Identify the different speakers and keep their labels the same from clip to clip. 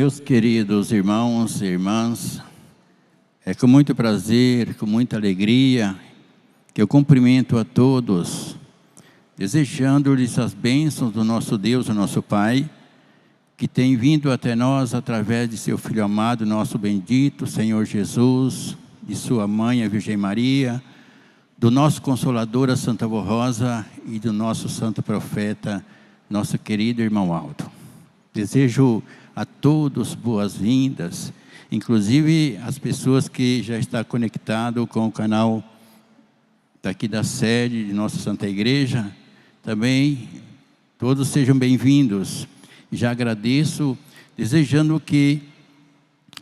Speaker 1: Meus queridos irmãos e irmãs, é com muito prazer, com muita alegria, que eu cumprimento a todos, desejando-lhes as bênçãos do nosso Deus, o nosso Pai, que tem vindo até nós através de seu Filho amado, nosso bendito Senhor Jesus, de sua mãe, a Virgem Maria, do nosso Consolador, a Santa Avó Rosa, e do nosso Santo Profeta, nosso querido irmão Aldo. Desejo a todos boas-vindas, inclusive as pessoas que já estão conectadas com o canal daqui da sede de nossa Santa Igreja. Também todos sejam bem-vindos. Já agradeço, desejando que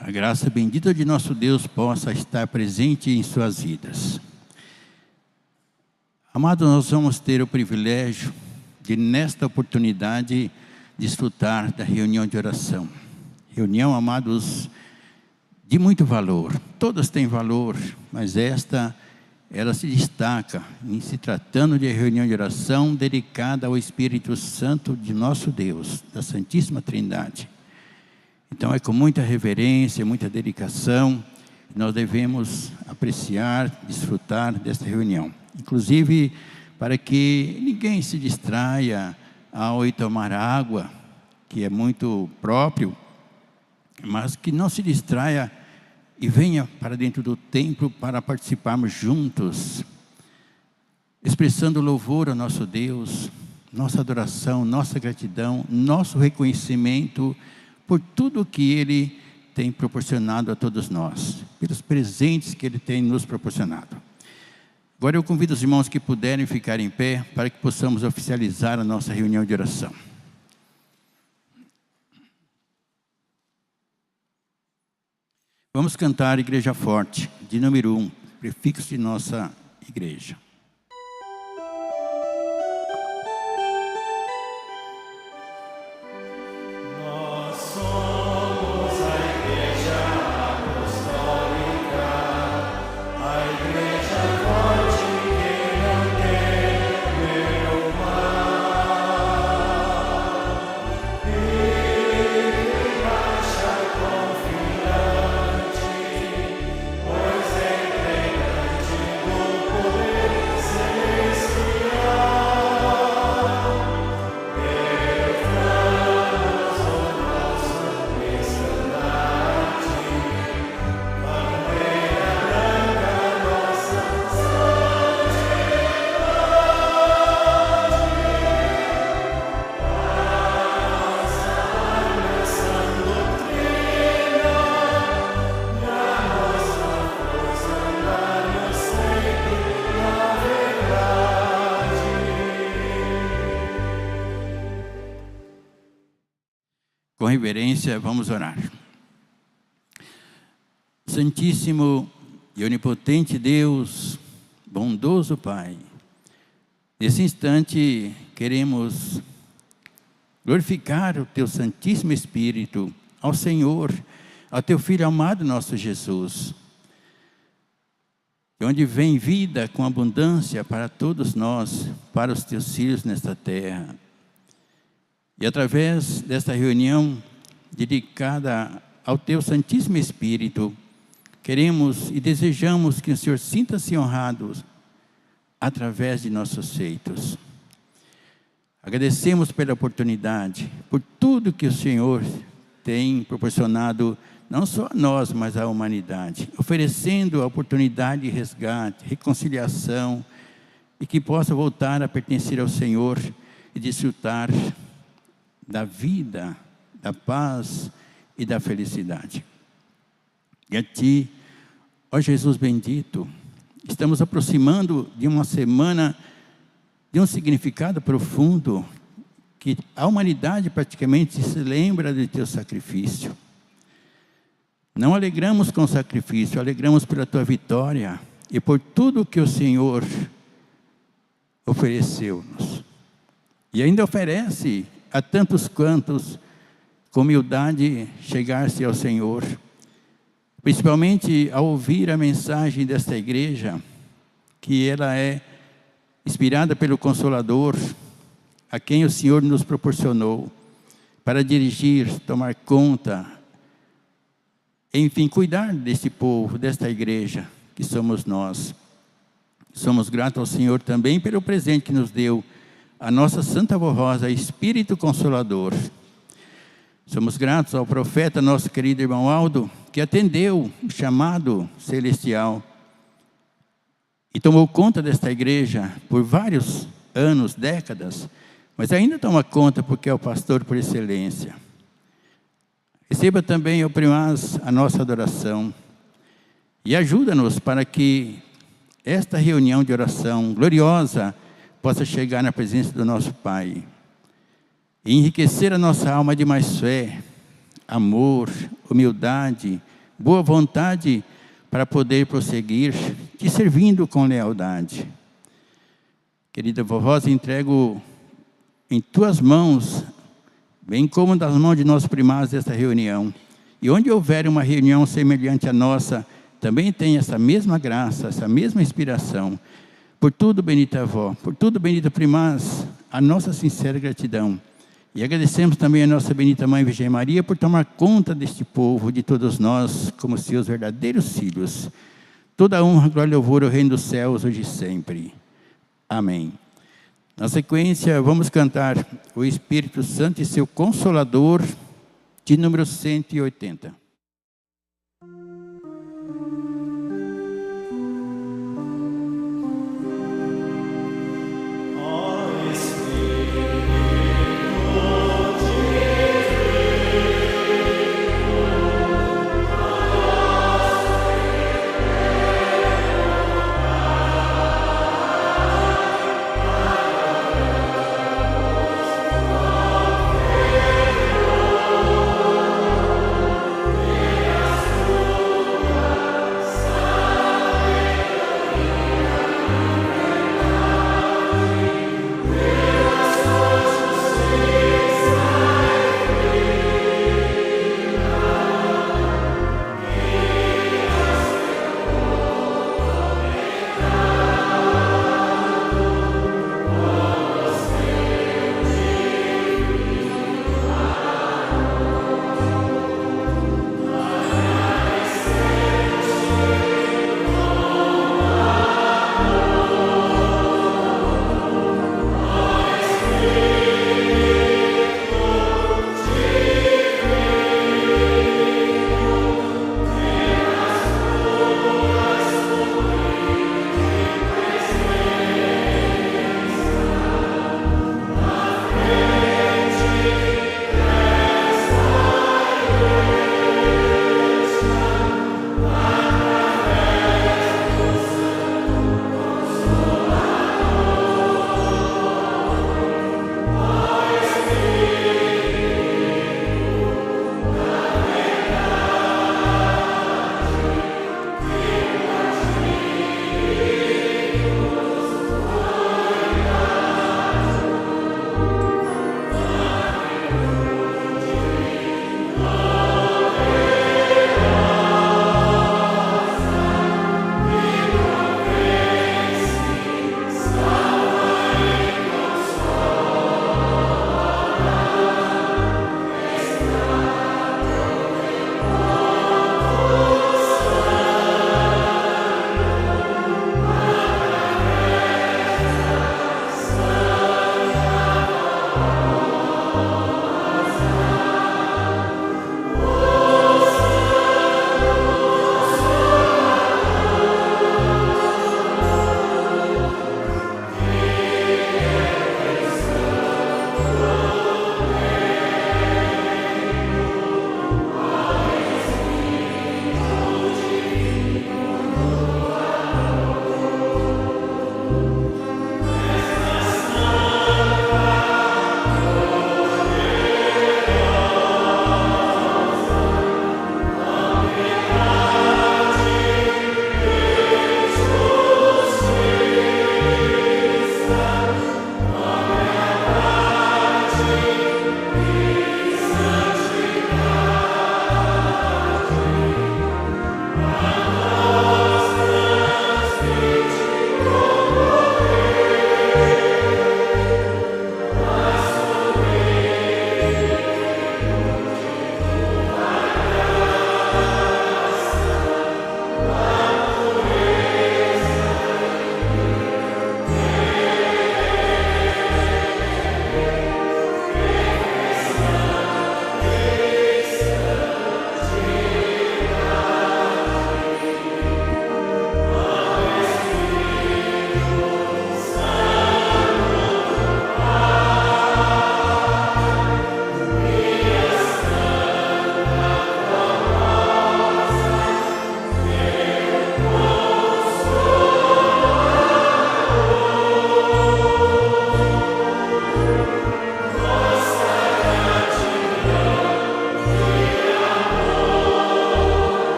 Speaker 1: a graça bendita de nosso Deus possa estar presente em suas vidas. Amados, nós vamos ter o privilégio de, nesta oportunidade, desfrutar da reunião de oração. Reunião, amados, de muito valor. Todas têm valor, mas esta, ela se destaca em se tratando de reunião de oração dedicada ao Espírito Santo de nosso Deus, da Santíssima Trindade. Então é com muita reverência, muita dedicação, que nós devemos apreciar, desfrutar desta reunião. Inclusive, para que ninguém se distraia ao ir tomar água, que é muito próprio, mas que não se distraia e venha para dentro do templo para participarmos juntos, expressando louvor ao nosso Deus, nossa adoração, nossa gratidão, nosso reconhecimento por tudo que Ele tem proporcionado a todos nós, pelos presentes que Ele tem nos proporcionado. Agora eu convido os irmãos que puderem ficar em pé para que possamos oficializar a nossa reunião de oração. Vamos cantar Igreja Forte, de número 1, prefixo de nossa igreja. Com reverência, vamos orar. Santíssimo e onipotente Deus, bondoso Pai, nesse instante queremos glorificar o Teu Santíssimo Espírito, ao Senhor, ao Teu Filho amado, nosso Jesus, onde vem vida com abundância para todos nós, para os Teus filhos nesta terra. E através desta reunião dedicada ao Teu Santíssimo Espírito, queremos e desejamos que o Senhor sinta-se honrado através de nossos feitos. Agradecemos pela oportunidade, por tudo que o Senhor tem proporcionado, não só a nós, mas à humanidade, oferecendo a oportunidade de resgate, reconciliação, e que possa voltar a pertencer ao Senhor e desfrutar da vida, da paz e da felicidade. E a Ti, ó Jesus bendito, estamos aproximando de uma semana de um significado profundo, que a humanidade praticamente se lembra de Teu sacrifício. Não alegramos com o sacrifício, alegramos pela Tua vitória e por tudo que o Senhor ofereceu-nos. E ainda oferece a tantos quantos, com humildade, chegar-se ao Senhor, principalmente ao ouvir a mensagem desta igreja, que ela é inspirada pelo Consolador, a quem o Senhor nos proporcionou, para dirigir, tomar conta enfim, cuidar desse povo, desta igreja, que somos nós. Somos gratos ao Senhor também pelo presente que nos deu, a nossa Santa Avó Rosa, Espírito Consolador. Somos gratos ao profeta, nosso querido irmão Aldo, que atendeu o chamado celestial e tomou conta desta igreja por vários anos, décadas, mas ainda toma conta porque é o pastor por excelência. Receba também, ó primaz, a nossa adoração e ajuda-nos para que esta reunião de oração gloriosa possa chegar na presença do nosso Pai e enriquecer a nossa alma de mais fé, amor, humildade, boa vontade para poder prosseguir te servindo com lealdade. Querida Vó Rosa, entrego em tuas mãos, bem como das mãos de nossos primaz desta reunião. E onde houver uma reunião semelhante à nossa, também tem essa mesma graça, essa mesma inspiração. Por tudo, bendita avó, por tudo, bendita primaz, a nossa sincera gratidão. E agradecemos também a nossa bendita Mãe Virgem Maria por tomar conta deste povo, de todos nós, como seus verdadeiros filhos. Toda honra, glória e louvor ao Reino dos Céus, hoje e sempre. Amém. Na sequência, vamos cantar o Espírito Santo e seu Consolador, de número 180.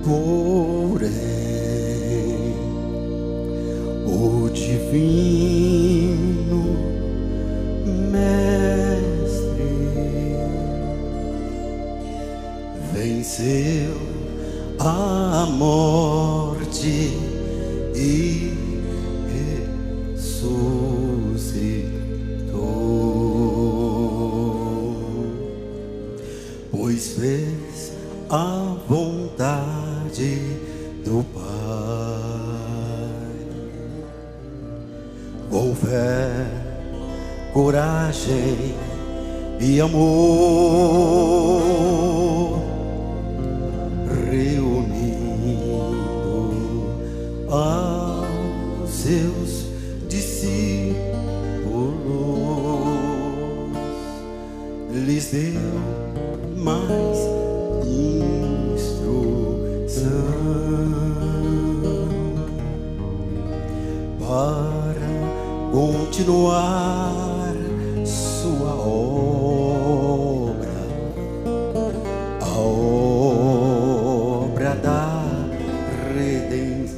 Speaker 2: Porém, o divino Mestre venceu a morte e ressuscitou, pois fez a vontade do Pai. Com fé, coragem e amor, reunindo aos seus discípulos, lhes deu mais instrução para continuar sua obra, a obra da redenção.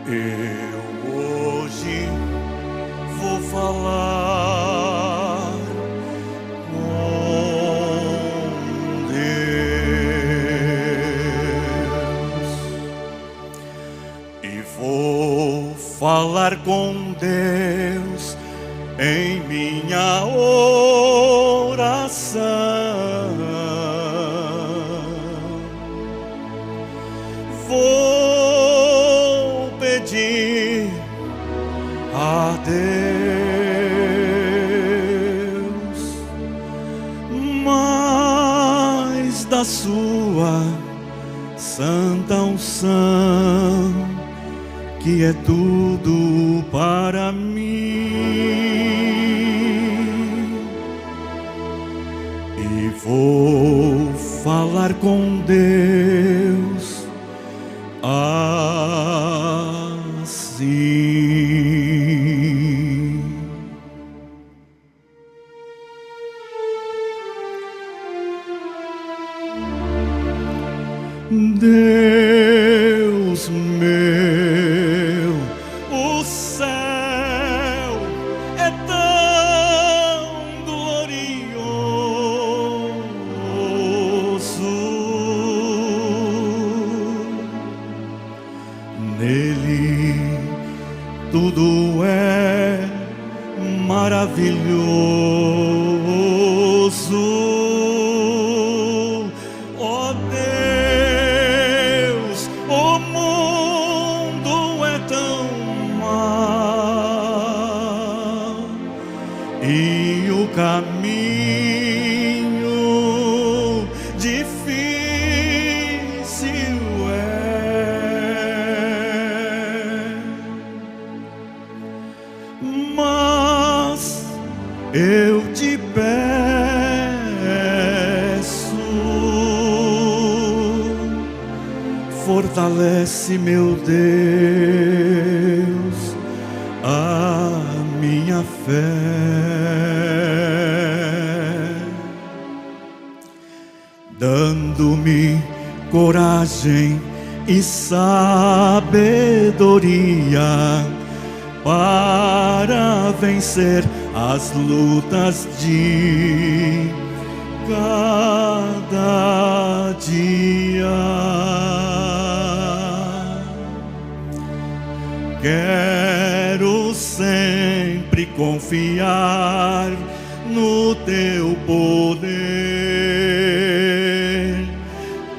Speaker 2: Eu hoje vou falar com Deus e vou falar com Deus em minha oração. Vou pedir a Deus mais da sua santa unção, que é tudo para mim, e vou falar com Deus assim. Deus meu, o céu é tão glorioso. Nele tudo é maravilhoso. Ó Deus, o mundo é tão mau e o caminho difícil é, mas eu te peço, fortalece, meu Deus, a minha fé, dando-me coragem e sabedoria para vencer as lutas de cada dia. Quero sempre confiar no teu poder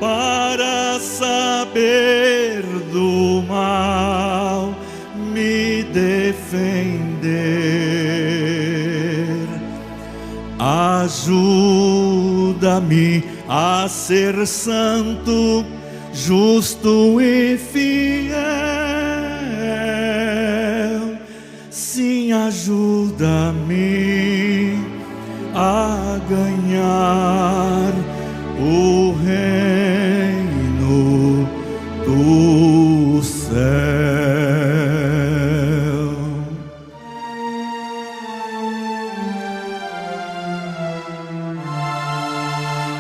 Speaker 2: para saber do mal me defender. Ajuda-me a ser santo, justo e fiel. Sim, ajuda-me a ganhar o reino do céu.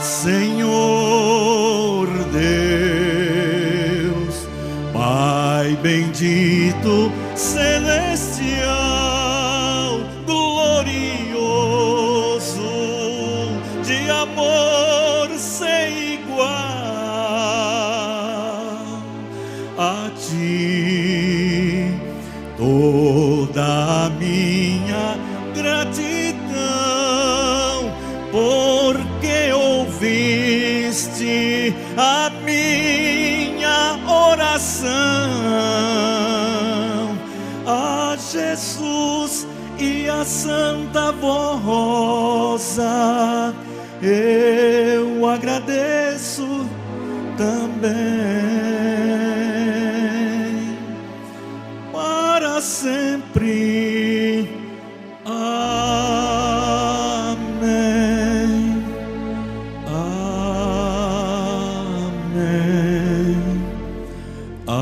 Speaker 2: Senhor Deus, Pai bendito, celestial, glorioso, de amor sem igual, a ti toda a minha gratidão, porque ouviste a minha oração. A Jesus e a Santa Rosa eu agradeço também, para sempre. Amém. Amém. Amém.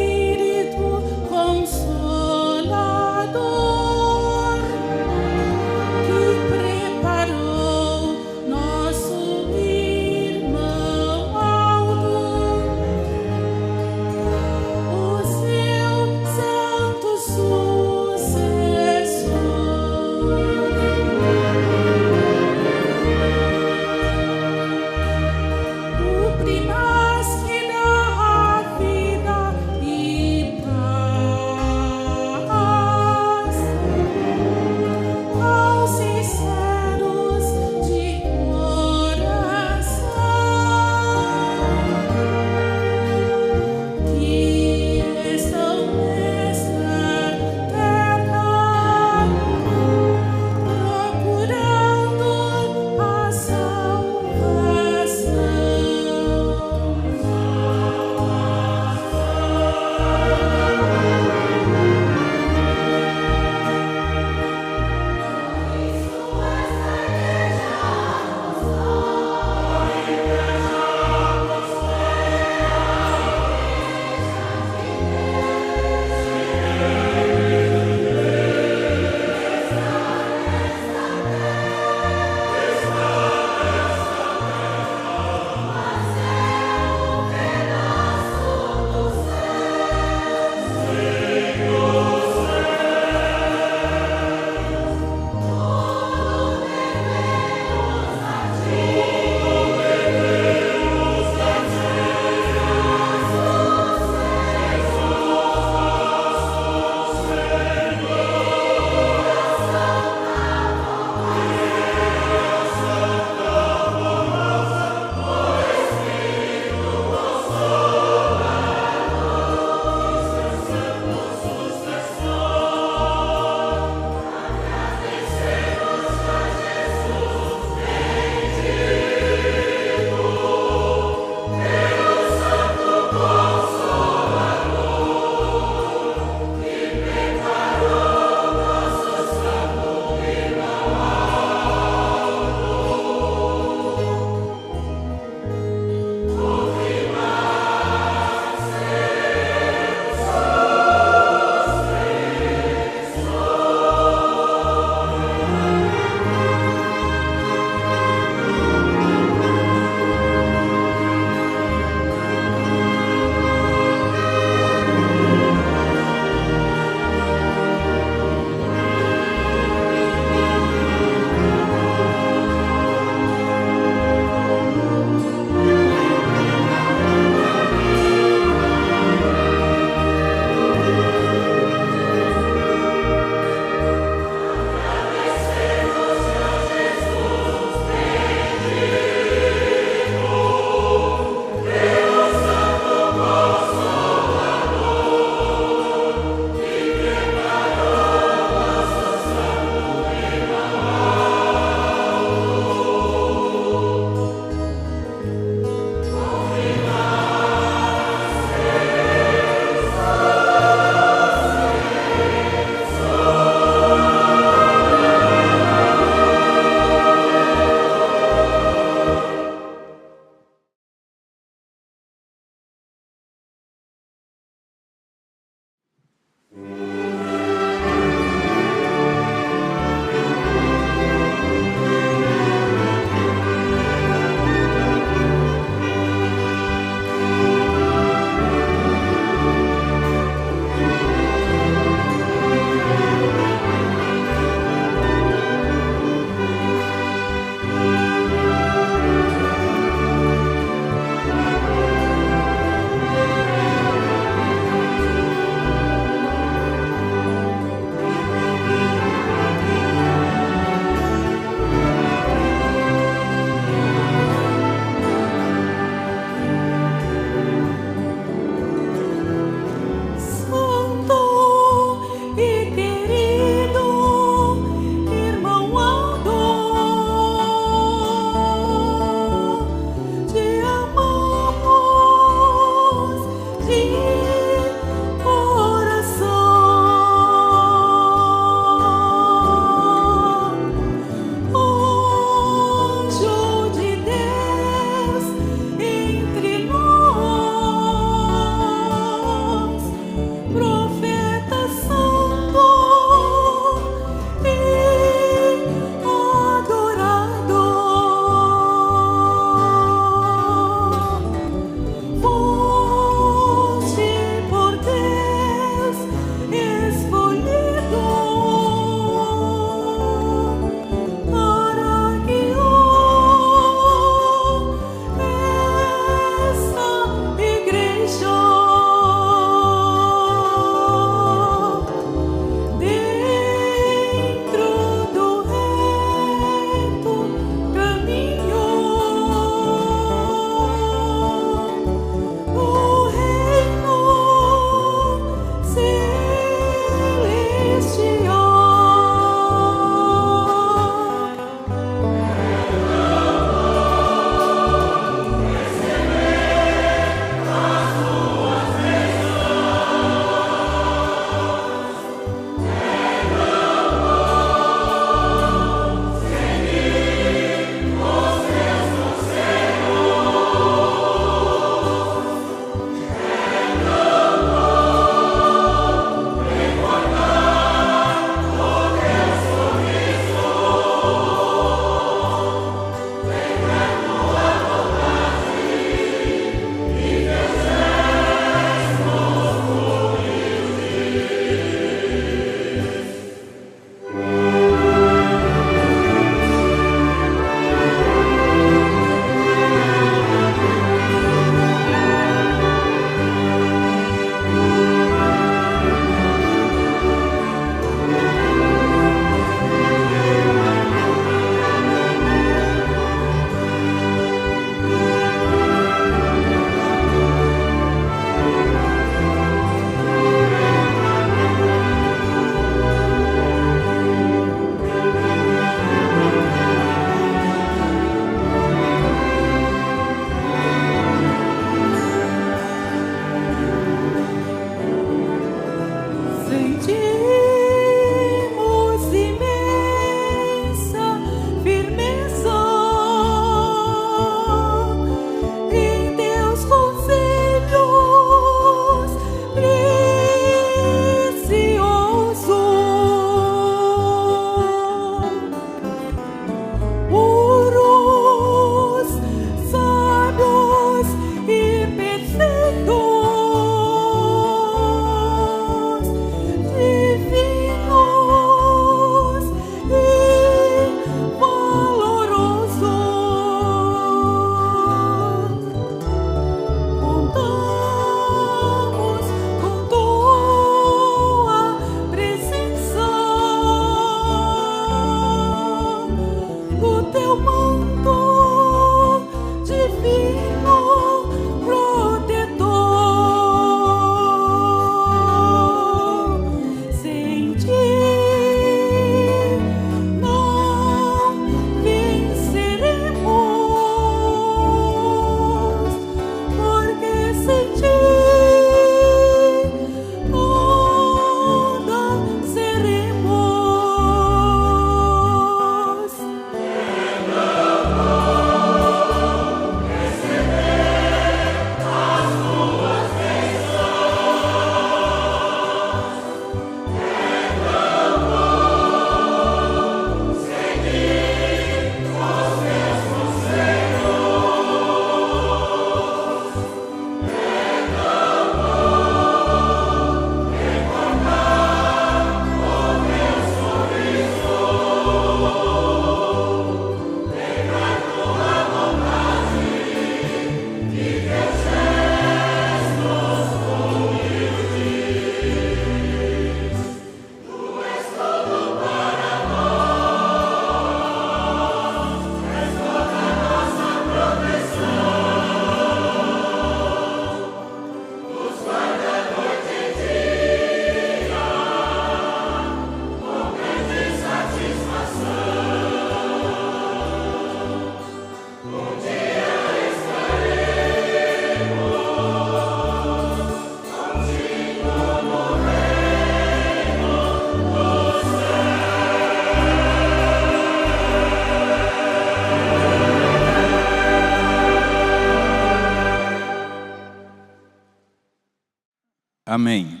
Speaker 1: Amém.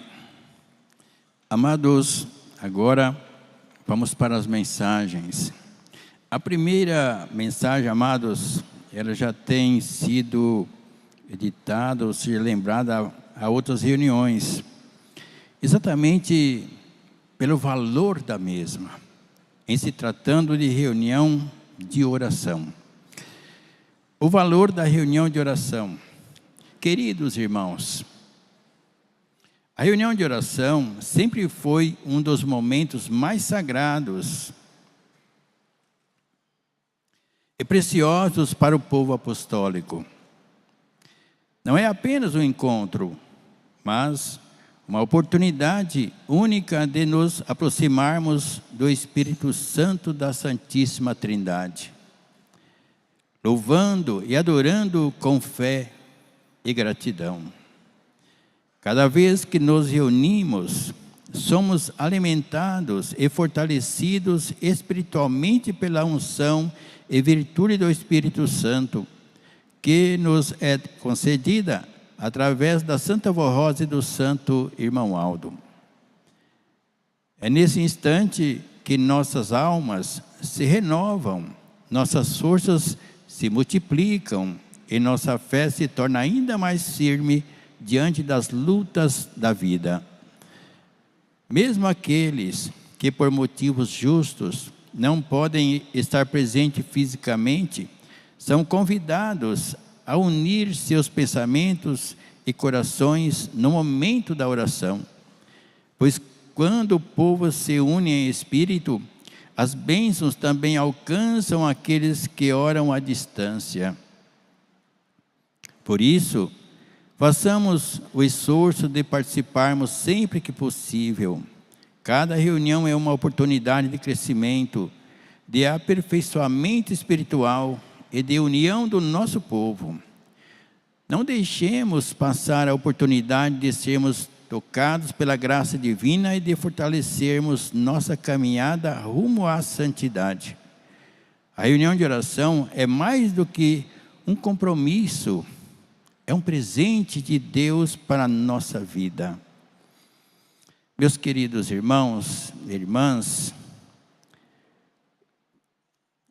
Speaker 1: Amados, agora vamos para as mensagens. A primeira mensagem, amados, ela já tem sido editada, ou seja, lembrada a outras reuniões, exatamente pelo valor da mesma, em se tratando de reunião de oração. O valor da reunião de oração. Queridos irmãos, a reunião de oração sempre foi um dos momentos mais sagrados e preciosos para o povo apostólico. Não é apenas um encontro, mas uma oportunidade única de nos aproximarmos do Espírito Santo da Santíssima Trindade, louvando e adorando com fé e gratidão. Cada vez que nos reunimos, somos alimentados e fortalecidos espiritualmente pela unção e virtude do Espírito Santo, que nos é concedida através da Santa Vó Rosa e do Santo Irmão Aldo. É nesse instante que nossas almas se renovam, nossas forças se multiplicam e nossa fé se torna ainda mais firme diante das lutas da vida. Mesmo aqueles que por motivos justos não podem estar presentes fisicamente, são convidados a unir seus pensamentos e corações no momento da oração. Pois quando o povo se une em espírito, as bênçãos também alcançam aqueles que oram à distância. Por isso, façamos o esforço de participarmos sempre que possível. Cada reunião é uma oportunidade de crescimento, de aperfeiçoamento espiritual e de união do nosso povo. Não deixemos passar a oportunidade de sermos tocados pela graça divina e de fortalecermos nossa caminhada rumo à santidade. A reunião de oração é mais do que um compromisso, é um presente de Deus para a nossa vida. Meus queridos irmãos e irmãs,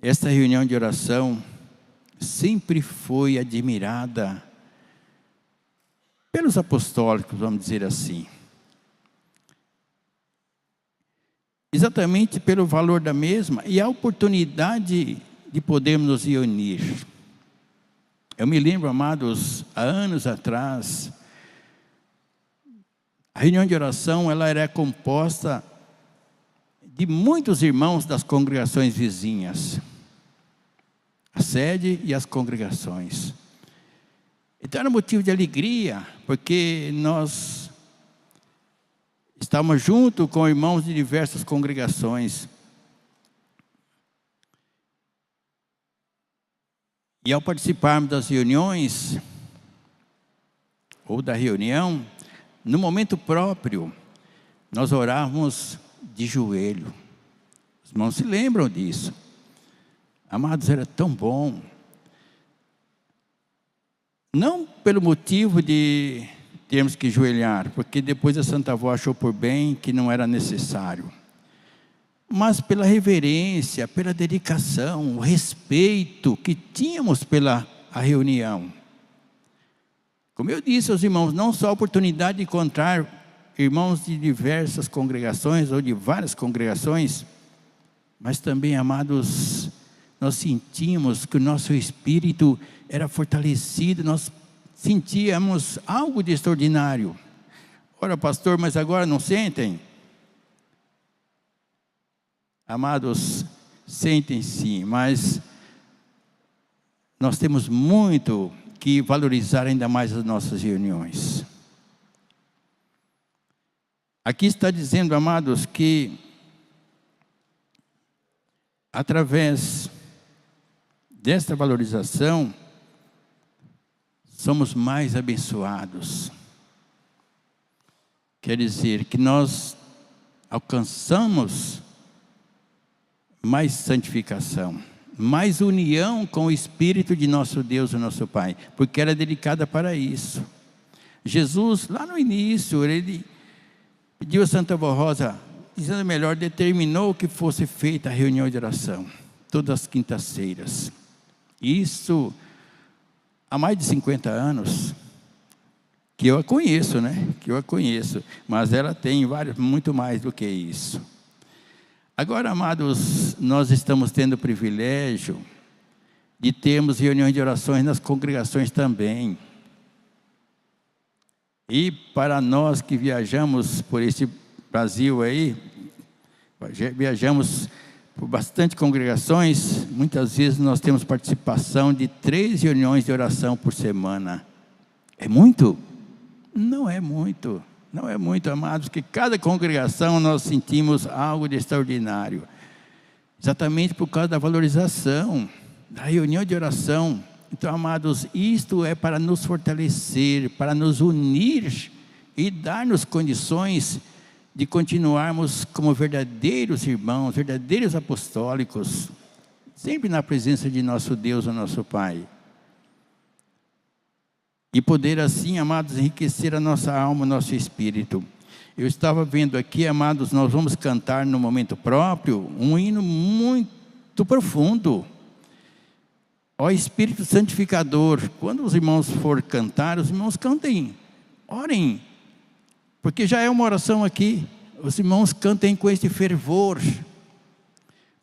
Speaker 1: esta reunião de oração sempre foi admirada pelos apostólicos, vamos dizer assim. Exatamente pelo valor da mesma e a oportunidade de podermos nos reunir. Eu me lembro, amados, há anos atrás, a reunião de oração ela era composta de muitos irmãos das congregações vizinhas, a sede e as congregações. Então era motivo de alegria, porque nós estávamos junto com irmãos de diversas congregações. E ao participarmos das reuniões, ou da reunião, no momento próprio, nós orávamos de joelho. Os irmãos se lembram disso. Amados, era tão bom. Não pelo motivo de termos que joelhar, porque depois a Santa Avó achou por bem que não era necessário. Mas pela reverência, pela dedicação, o respeito que tínhamos pela a reunião. Como eu disse aos irmãos, não só a oportunidade de encontrar irmãos de diversas congregações ou de várias congregações, mas também, amados, nós sentimos que o nosso espírito era fortalecido, nós sentíamos algo de extraordinário. Ora, pastor, mas agora não sentem? Amados, sentem sim, mas nós temos muito que valorizar ainda mais as nossas reuniões. Aqui está dizendo, amados, que através desta valorização, somos mais abençoados. Quer dizer que nós alcançamos mais santificação, mais união com o Espírito de nosso Deus e nosso Pai, porque era dedicada para isso. Jesus, lá no início, ele pediu a Santa Vó Rosa, dizendo melhor, determinou que fosse feita a reunião de oração, todas as quintas-feiras. Isso há mais de 50 anos, que eu a conheço, né? Que eu a conheço, mas ela tem muito mais do que isso. Agora, amados, nós estamos tendo o privilégio de termos reuniões de orações nas congregações também. E para nós que viajamos por esse Brasil aí, viajamos por bastante congregações, muitas vezes nós temos participação de 3 reuniões de oração por semana. É muito? Não é muito. Não é muito, amados, que cada congregação nós sentimos algo de extraordinário. Exatamente por causa da valorização, da reunião de oração. Então, amados, isto é para nos fortalecer, para nos unir e dar-nos condições de continuarmos como verdadeiros irmãos, verdadeiros apostólicos, sempre na presença de nosso Deus, o nosso Pai. E poder assim, amados, enriquecer a nossa alma, o nosso espírito. Eu estava vendo aqui, amados, nós vamos cantar no momento próprio um hino muito profundo. Ó Espírito Santificador, quando os irmãos for cantar, os irmãos cantem, orem, porque já é uma oração aqui. Os irmãos cantem com este fervor.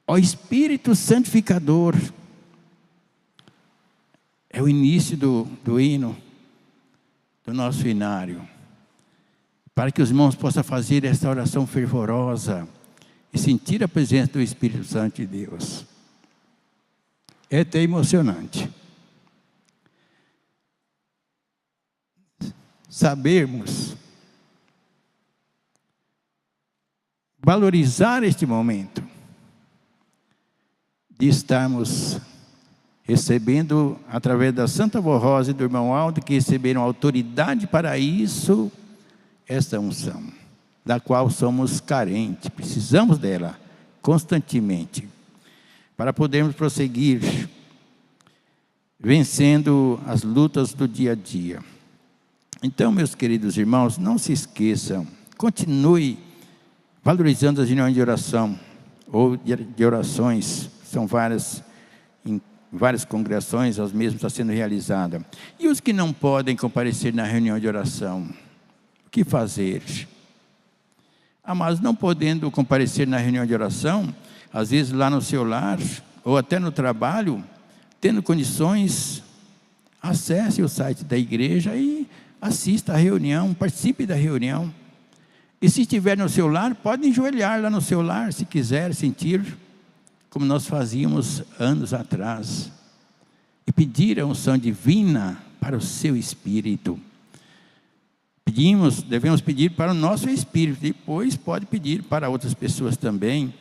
Speaker 1: Ó Espírito Santificador, é o início do hino, do nosso inário, para que os irmãos possam fazer esta oração fervorosa e sentir a presença do Espírito Santo de Deus. É até emocionante sabermos valorizar este momento de estarmos recebendo, através da Santa Vó Rosa e do irmão Aldo, que receberam autoridade para isso, esta unção, da qual somos carentes, precisamos dela constantemente, para podermos prosseguir, vencendo as lutas do dia a dia. Então, meus queridos irmãos, não se esqueçam, continue valorizando as reuniões de oração, ou de orações, são várias, em várias congregações, as mesmas estão sendo realizadas. E os que não podem comparecer na reunião de oração, o que fazer? Mas não podendo comparecer na reunião de oração, às vezes lá no seu lar, ou até no trabalho, tendo condições, acesse o site da igreja e assista à reunião, participe da reunião. E se estiver no seu lar, pode enjoelhar lá no seu lar, se quiser sentir, como nós fazíamos anos atrás, e pedir a unção divina para o seu espírito. Devemos pedir para o nosso espírito, depois pode pedir para outras pessoas também.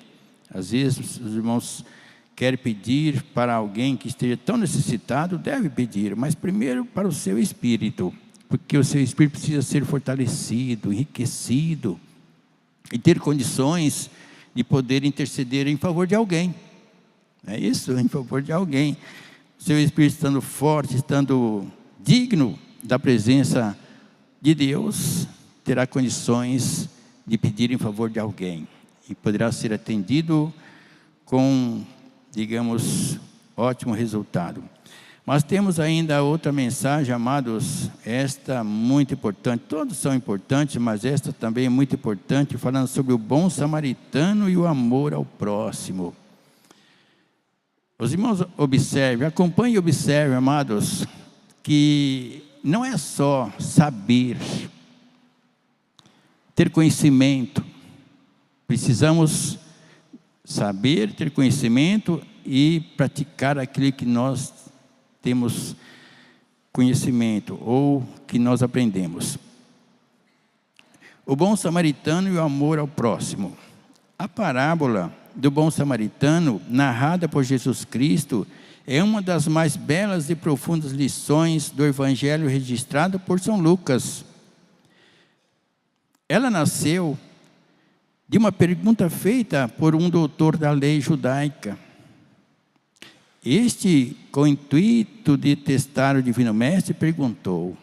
Speaker 1: Às vezes os irmãos querem pedir para alguém que esteja tão necessitado, deve pedir, mas primeiro para o seu espírito, porque o seu espírito precisa ser fortalecido, enriquecido, e ter condições de poder interceder em favor de alguém. É isso, em favor de alguém. O seu espírito estando forte, estando digno da presença de Deus, terá condições de pedir em favor de alguém. E poderá ser atendido com, digamos, ótimo resultado. Mas temos ainda outra mensagem, amados, esta muito importante. Todos são importantes, mas esta também é muito importante, falando sobre o bom samaritano e o amor ao próximo. Os irmãos observem, acompanhem e observem, amados, que não é só saber, ter conhecimento. Precisamos saber, ter conhecimento e praticar aquilo que nós temos conhecimento ou que nós aprendemos. O bom samaritano e o amor ao próximo. A parábola do bom samaritano, narrada por Jesus Cristo, é uma das mais belas e profundas lições do Evangelho registrado por São Lucas. Ela nasceu de uma pergunta feita por um doutor da lei judaica. Este, com o intuito de testar o Divino Mestre, perguntou: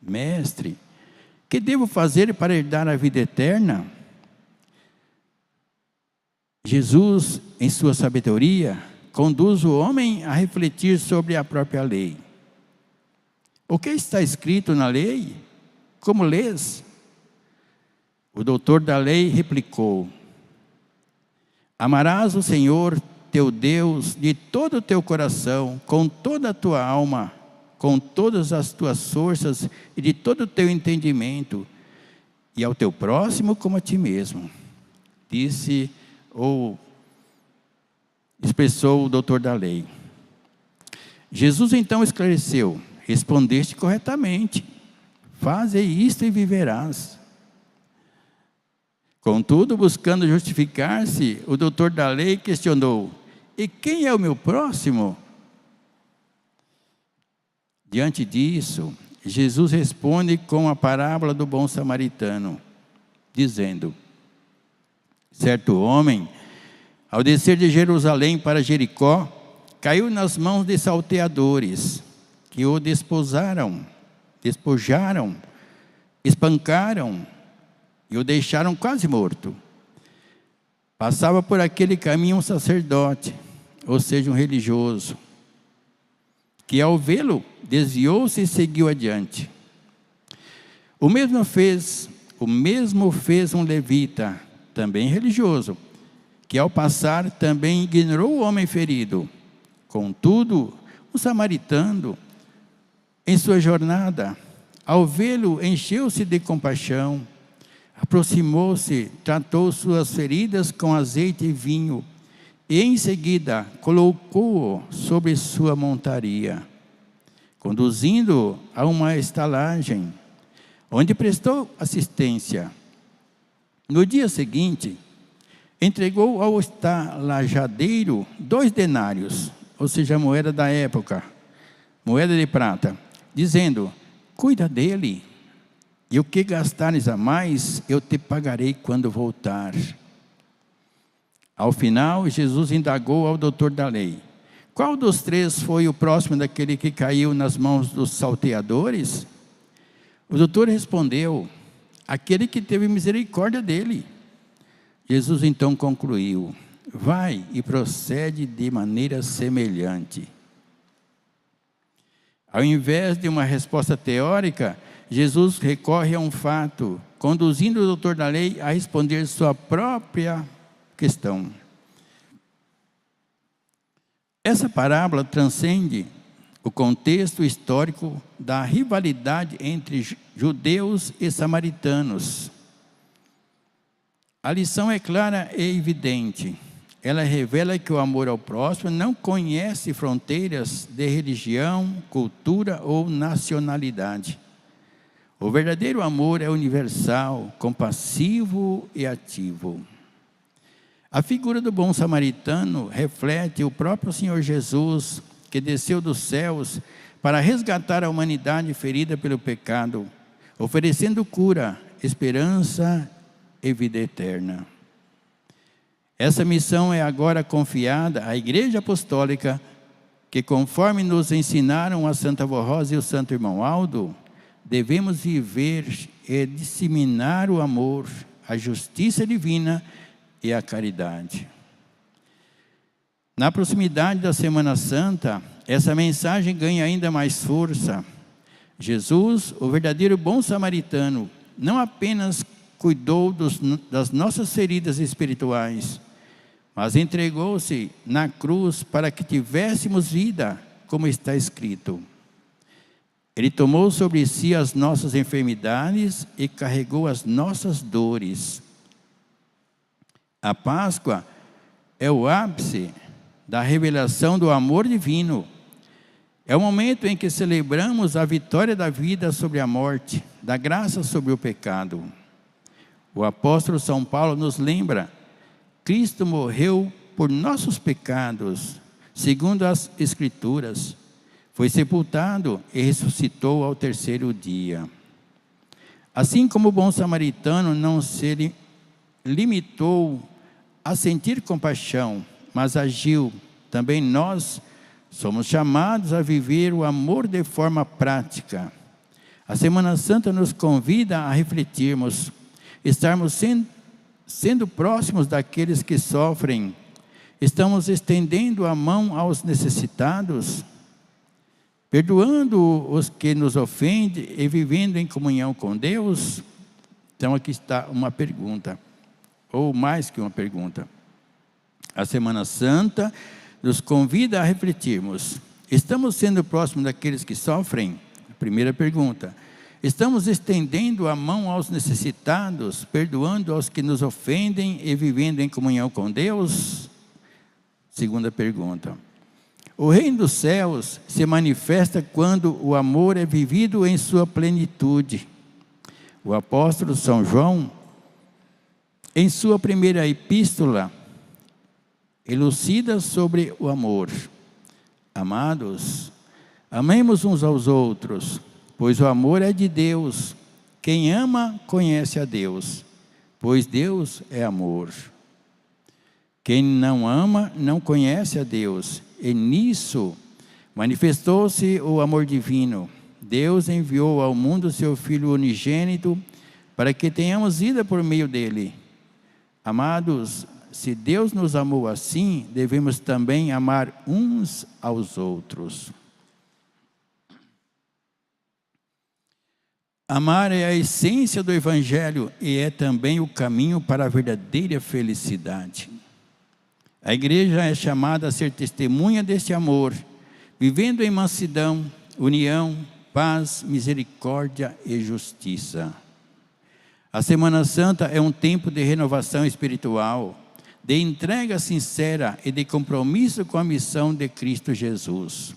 Speaker 1: Mestre, que devo fazer para herdar a vida eterna? Jesus, em sua sabedoria, conduz o homem a refletir sobre a própria lei. O que está escrito na lei? Como lês? O doutor da lei replicou: amarás o Senhor teu Deus de todo o teu coração, com toda a tua alma, com todas as tuas forças e de todo o teu entendimento, e ao teu próximo como a ti mesmo. Disse ou expressou o doutor da lei. Jesus então esclareceu: respondeste corretamente, faze isto e viverás. Contudo, buscando justificar-se, o doutor da lei questionou: e quem é o meu próximo? Diante disso, Jesus responde com a parábola do bom samaritano, dizendo: certo homem, ao descer de Jerusalém para Jericó, caiu nas mãos de salteadores, que o despojaram, espancaram e o deixaram quase morto. Passava por aquele caminho um sacerdote, ou seja, um religioso, que ao vê-lo, desviou-se e seguiu adiante. O mesmo fez um levita, também religioso, que ao passar também ignorou o homem ferido. Contudo, o samaritano, em sua jornada, ao vê-lo, encheu-se de compaixão, aproximou-se, tratou suas feridas com azeite e vinho, e em seguida colocou-o sobre sua montaria, conduzindo-o a uma estalagem, onde prestou assistência. No dia seguinte, entregou ao estalajadeiro 2 denários, ou seja, a moeda da época, moeda de prata, dizendo: cuida dele, e o que gastares a mais, eu te pagarei quando voltar. Ao final, Jesus indagou ao doutor da lei: qual dos 3 foi o próximo daquele que caiu nas mãos dos salteadores? O doutor respondeu: aquele que teve misericórdia dele. Jesus então concluiu: vai e procede de maneira semelhante. Ao invés de uma resposta teórica, Jesus recorre a um fato, conduzindo o doutor da lei a responder sua própria questão. Essa parábola transcende o contexto histórico da rivalidade entre judeus e samaritanos. A lição é clara e evidente. Ela revela que o amor ao próximo não conhece fronteiras de religião, cultura ou nacionalidade. O verdadeiro amor é universal, compassivo e ativo. A figura do bom samaritano reflete o próprio Senhor Jesus, que desceu dos céus para resgatar a humanidade ferida pelo pecado, oferecendo cura, esperança e vida eterna. Essa missão é agora confiada à Igreja Apostólica, que, conforme nos ensinaram a Santa Avó Rosa e o Santo Irmão Aldo, devemos viver e disseminar o amor, a justiça divina e a caridade. Na proximidade da Semana Santa, essa mensagem ganha ainda mais força. Jesus, o verdadeiro bom samaritano, não apenas cuidou das nossas feridas espirituais, mas entregou-se na cruz para que tivéssemos vida, como está escrito. Ele tomou sobre si as nossas enfermidades e carregou as nossas dores. A Páscoa é o ápice da revelação do amor divino. É o momento em que celebramos a vitória da vida sobre a morte, da graça sobre o pecado. O apóstolo São Paulo nos lembra: Cristo morreu por nossos pecados, segundo as Escrituras. Foi sepultado e ressuscitou ao 3º dia. Assim como o bom samaritano não se limitou a sentir compaixão, mas agiu, também nós somos chamados a viver o amor de forma prática. A Semana Santa nos convida a refletirmos, estarmos sendo próximos daqueles que sofrem. Estamos estendendo a mão aos necessitados, perdoando os que nos ofendem e vivendo em comunhão com Deus? Então aqui está uma pergunta, ou mais que uma pergunta. A Semana Santa nos convida a refletirmos. Estamos sendo próximos daqueles que sofrem? Primeira pergunta. Estamos estendendo a mão aos necessitados, perdoando aos que nos ofendem e vivendo em comunhão com Deus? Segunda pergunta. O reino dos céus se manifesta quando o amor é vivido em sua plenitude. O apóstolo São João, em sua primeira epístola, elucida sobre o amor. Amados, amemos uns aos outros, pois o amor é de Deus. Quem ama, conhece a Deus, pois Deus é amor. Quem não ama, não conhece a Deus, e nisso manifestou-se o amor divino. Deus enviou ao mundo seu Filho unigênito, para que tenhamos vida por meio dele. Amados, se Deus nos amou assim, devemos também amar uns aos outros. Amar é a essência do Evangelho e é também o caminho para a verdadeira felicidade. A igreja é chamada a ser testemunha deste amor, vivendo em mansidão, união, paz, misericórdia e justiça. A Semana Santa é um tempo de renovação espiritual, de entrega sincera e de compromisso com a missão de Cristo Jesus.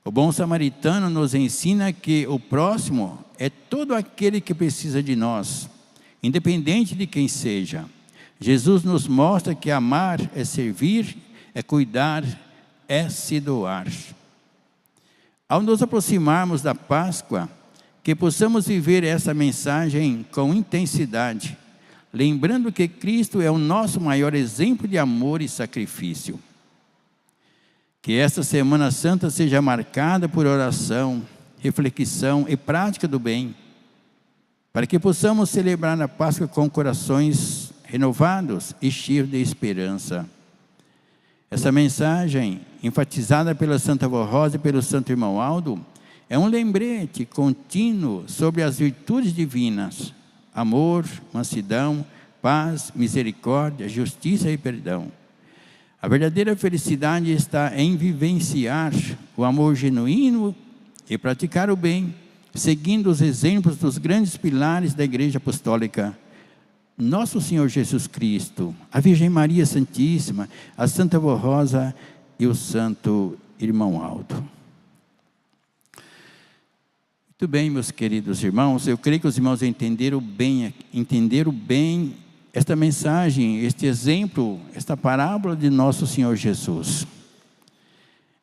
Speaker 1: O bom samaritano nos ensina que o próximo é todo aquele que precisa de nós, independente de quem seja. Jesus nos mostra que amar é servir, é cuidar, é se doar. Ao nos aproximarmos da Páscoa, que possamos viver essa mensagem com intensidade, lembrando que Cristo é o nosso maior exemplo de amor e sacrifício. Que esta Semana Santa seja marcada por oração, reflexão e prática do bem, para que possamos celebrar a Páscoa com corações renovados e cheios de esperança. Essa mensagem, enfatizada pela Santa Vó Rosa e pelo Santo Irmão Aldo, é um lembrete contínuo sobre as virtudes divinas: amor, mansidão, paz, misericórdia, justiça e perdão. A verdadeira felicidade está em vivenciar o amor genuíno e praticar o bem, seguindo os exemplos dos grandes pilares da Igreja Apostólica: Nosso Senhor Jesus Cristo, a Virgem Maria Santíssima, a Santa Vó Rosa e o Santo Irmão Aldo. Muito bem, meus queridos irmãos, eu creio que os irmãos entenderam bem esta mensagem, este exemplo, esta parábola de Nosso Senhor Jesus.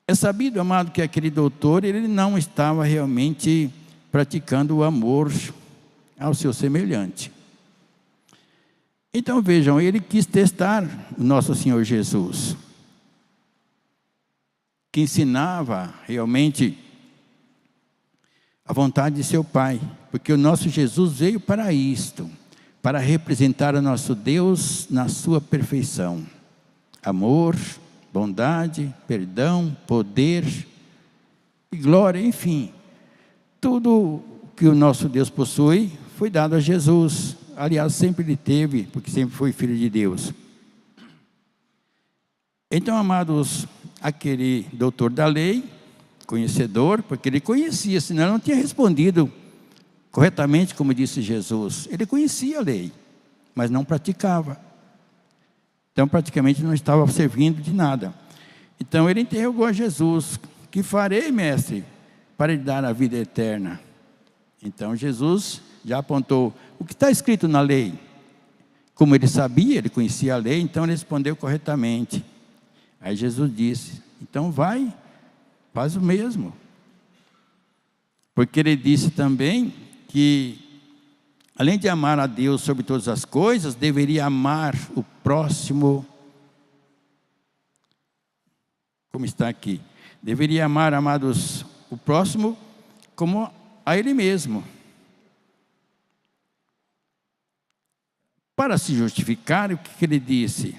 Speaker 1: É sabido, amado, que aquele doutor, ele não estava realmente praticando o amor ao seu semelhante. Então vejam, ele quis testar o Nosso Senhor Jesus, que ensinava realmente a vontade de seu Pai, porque o nosso Jesus veio para isto, para representar o nosso Deus na sua perfeição: amor, bondade, perdão, poder e glória, enfim, tudo que o nosso Deus possui foi dado a Jesus. Aliás, sempre ele teve, porque sempre foi filho de Deus. Então, amados, aquele doutor da lei, conhecedor, porque ele conhecia, senão ele não tinha respondido corretamente, como disse Jesus. Ele conhecia a lei, mas não praticava. Então, praticamente não estava servindo de nada. Então, ele interrogou a Jesus: que farei, mestre, para lhe dar a vida eterna? Então, Jesus já apontou: o que está escrito na lei? Como ele sabia, ele conhecia a lei, então ele respondeu corretamente. Aí Jesus disse: então vai, faz o mesmo. Porque ele disse também que, além de amar a Deus sobre todas as coisas, deveria amar o próximo, como está aqui. Deveria amar, amados, o próximo como a Ele mesmo. Para se justificar, o que ele disse?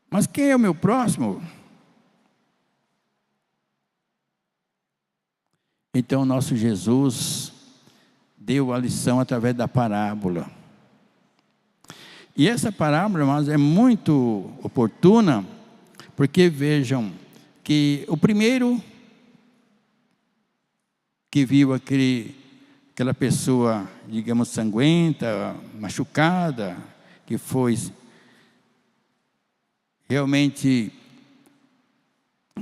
Speaker 1: Mas quem é o meu próximo? Então, nosso Jesus deu a lição através da parábola. E essa parábola, irmãos, é muito oportuna, porque vejam que o primeiro que viu aquela pessoa, digamos, sanguenta, machucada, que foi realmente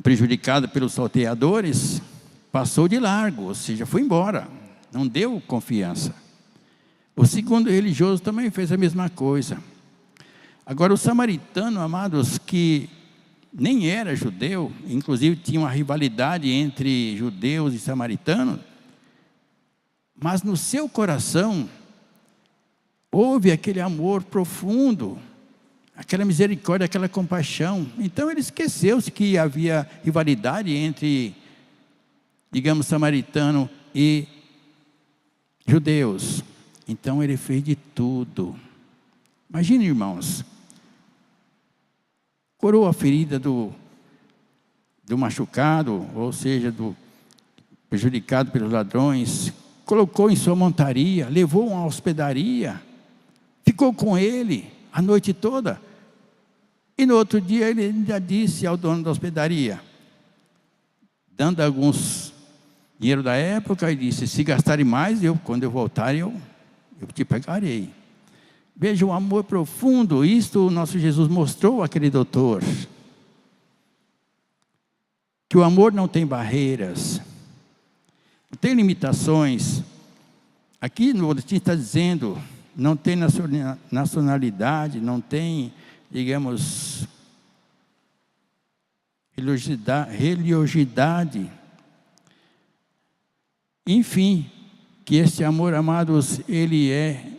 Speaker 1: prejudicada pelos salteadores, passou de largo, ou seja, foi embora, não deu confiança. O segundo religioso também fez a mesma coisa. Agora, o samaritano, amados, que nem era judeu, inclusive tinha uma rivalidade entre judeus e samaritanos, mas no seu coração houve aquele amor profundo, aquela misericórdia, aquela compaixão. Então ele esqueceu-se que havia rivalidade entre, digamos, samaritano e judeus. Então ele fez de tudo. Imagine, irmãos, curou a ferida do machucado, ou seja, do prejudicado pelos ladrões, colocou em sua montaria, levou a uma hospedaria, ficou com ele a noite toda. E no outro dia ele ainda disse ao dono da hospedaria, dando alguns dinheiro da época, e disse: se gastarem mais, quando eu voltar, eu te pegarei. Veja o amor profundo. Isto o nosso Jesus mostrou àquele doutor, que o amor não tem barreiras, não tem limitações. Aqui no boletim está dizendo, não tem nacionalidade, não tem, digamos, religiosidade. Enfim, que esse amor, amados, ele é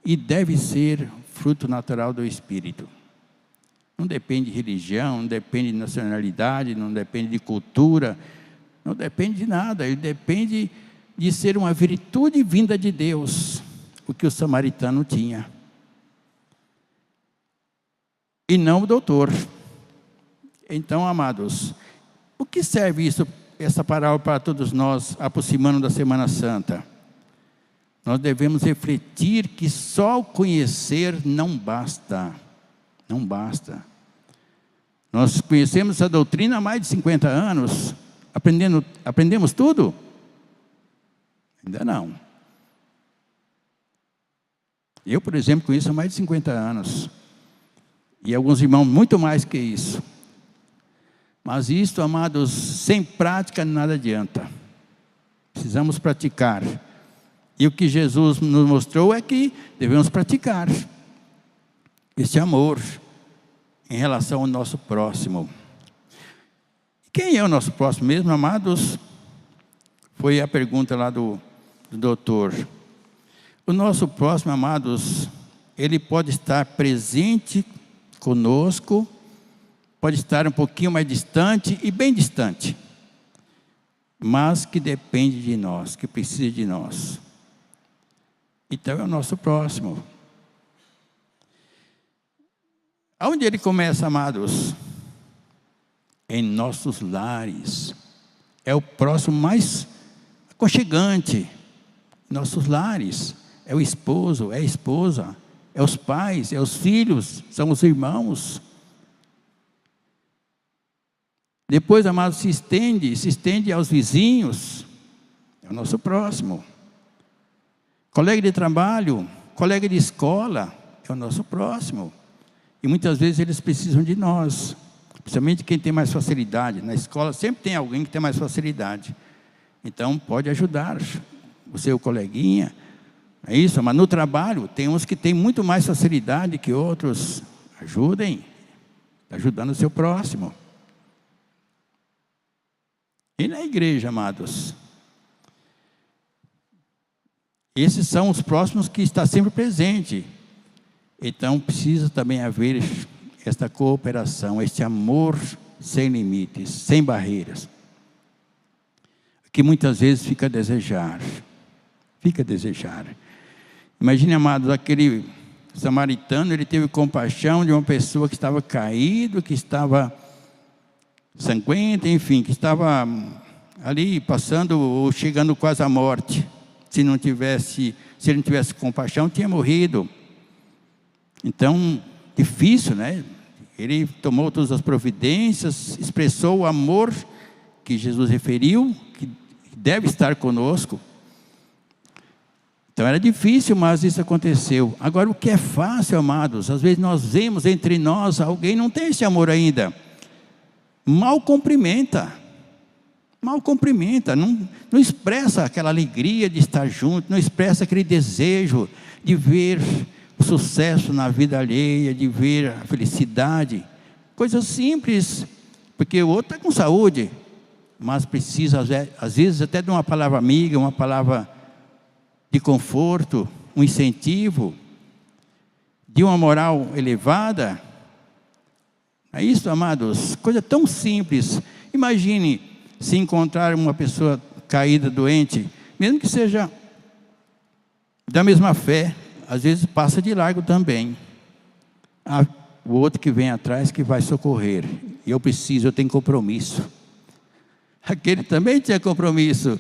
Speaker 1: e deve ser fruto natural do Espírito. Não depende de religião, não depende de nacionalidade, não depende de cultura, não depende de nada. Ele depende de ser uma virtude vinda de Deus, o que o samaritano tinha. E não o doutor. Então, amados, o que serve essa parábola para todos nós, aproximando da Semana Santa? Nós devemos refletir que só o conhecer não basta. Não basta. Nós conhecemos essa doutrina há mais de 50 anos. Aprendemos tudo? Ainda não. Eu, por exemplo, conheço há mais de 50 anos. E alguns irmãos muito mais que isso. Mas isto, amados, sem prática nada adianta. Precisamos praticar. E o que Jesus nos mostrou é que devemos praticar esse amor em relação ao nosso próximo. Quem é o nosso próximo mesmo, amados? Foi a pergunta lá do doutor. O nosso próximo, amados, ele pode estar presente conosco, pode estar um pouquinho mais distante e bem distante, mas que depende de nós, que precisa de nós. Então é o nosso próximo. Aonde ele começa, amados? Em nossos lares. É o próximo mais aconchegante. Nossos lares. É o esposo, é a esposa, é os pais, é os filhos, são os irmãos. Depois, amados, se estende aos vizinhos. É o nosso próximo. Colega de trabalho, colega de escola, é o nosso próximo. E muitas vezes eles precisam de nós, principalmente quem tem mais facilidade. Na escola sempre tem alguém que tem mais facilidade. Então pode ajudar o seu coleguinha. É isso, mas no trabalho tem uns que têm muito mais facilidade que outros. Ajudem, ajudando o seu próximo. E na igreja, amados? Esses são os próximos que está sempre presente. Então precisa também haver esta cooperação, este amor sem limites, sem barreiras. que muitas vezes fica a desejar. Fica a desejar. Imagine, amados, aquele samaritano, ele teve compaixão de uma pessoa que estava caído, que estava sanguenta, enfim, que estava ali passando ou chegando quase à morte. Se ele não tivesse compaixão, tinha morrido. Então, difícil, né? Ele tomou todas as providências, expressou o amor que Jesus referiu, que deve estar conosco. Então era difícil, mas isso aconteceu. Agora, o que é fácil, amados, às vezes nós vemos entre nós alguém não tem esse amor ainda. Mal cumprimenta, não expressa aquela alegria de estar junto, não expressa aquele desejo de ver o sucesso na vida alheia, de ver a felicidade. Coisas simples, porque o outro está com saúde, mas precisa, às vezes, até de uma palavra amiga, uma palavra de conforto, um incentivo, de uma moral elevada. É isso, amados, coisa tão simples. Imagine se encontrar uma pessoa caída, doente, mesmo que seja da mesma fé, às vezes passa de largo também. O outro que vem atrás que vai socorrer. Eu tenho compromisso. Aquele também tinha compromisso.